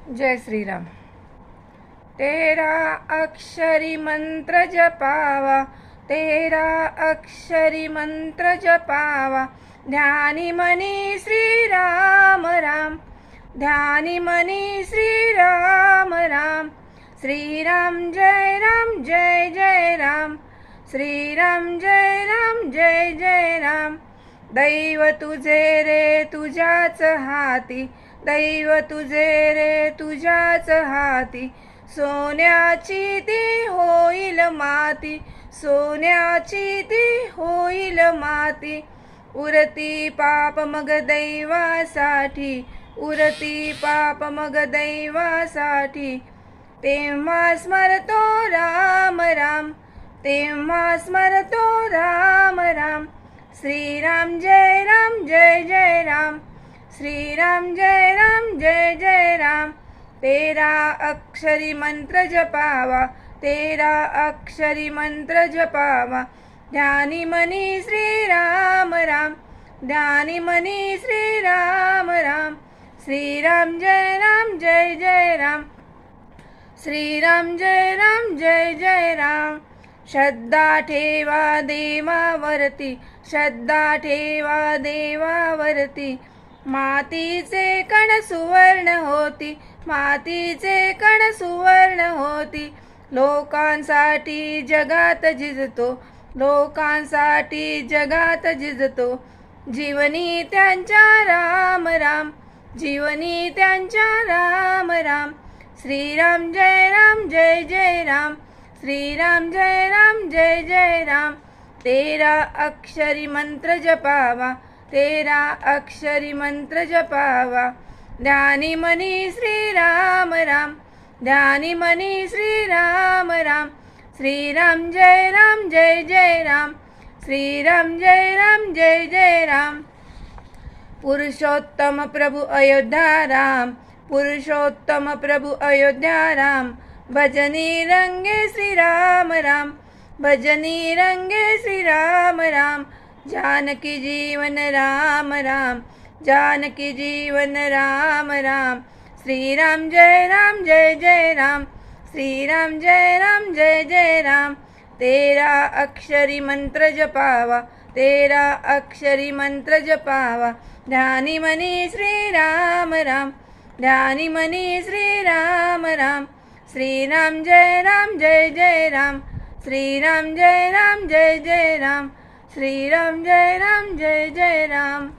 जय श्री राम। तेरा अक्षरी मंत्र जपावा, तेरा अक्षरी मंत्र जपावा, ध्यानी मनी श्री राम राम, ध्यानी मनी श्री राम राम। श्री राम जय राम जय जय राम, श्री राम जय राम जय जय राम। दैव तुझे रे तुझ्याच हाती, दैव तुझे रे तुझ्याच हाती, सोन्याची ती होईल माती, सोन्याची ती होईल माती। उरती पाप मग दैवासाठी, उरती पाप मग दैवासाठी, तेव्हा स्मरतो राम राम, तेव्हा स्मरतो राम राम। श्री राम जय राम जय जय राम, श्री राम जय राम जय जय राम। तेरा अक्षरी मंत्र जपावा, तेरा अक्षरी मंत्र जपावा, ध्यानी मनी श्री राम राम, ध्यानी मनी श्री राम राम। श्री राम जय राम जय जय राम, श्री राम जय राम जय जय राम। श्रद्धा ठेवा देवावरती, श्रद्धा ठेवा देवावरती, मातीचे कण सुवर्ण होती, मातीचे कण सुवर्ण होती। लोकांसाठी जगात झिजतो, लोकांसाठी जगात झिजतो, जीवनी त्यांच्या राम राम, जीवनी त्यांच्या राम राम। श्री राम जय राम जय जय राम, श्री राम जय राम जय जय राम। तेरा अक्षरी मंत्र जपावा, तेरा अक्षरी मंत्र जपावा, ध्यानी मनी श्री राम राम, ध्यानी मनी श्री राम राम। श्री राम जय राम जय जय राम, श्री राम जय राम जय जय राम। पुरुषोत्तम प्रभु अयोध्या राम, पुरुषोत्तम प्रभु अयोध्या राम। भजनी रंगे श्री राम राम, भजनी रंगे श्री राम राम। जानकी जीवन राम राम, जानकी जीवन राम राम। श्री राम जय राम जय जय राम, श्री राम जय राम जय जय राम। तेरा अक्षरी मंत्र जपावा, तेरा अक्षरी मंत्र जपावा, ध्यानी मनी श्री राम राम, ध्यानी मनी श्री राम राम। श्री राम जय राम जय जय राम, श्री राम जय राम जय जय राम, श्री राम जय राम जय जय राम।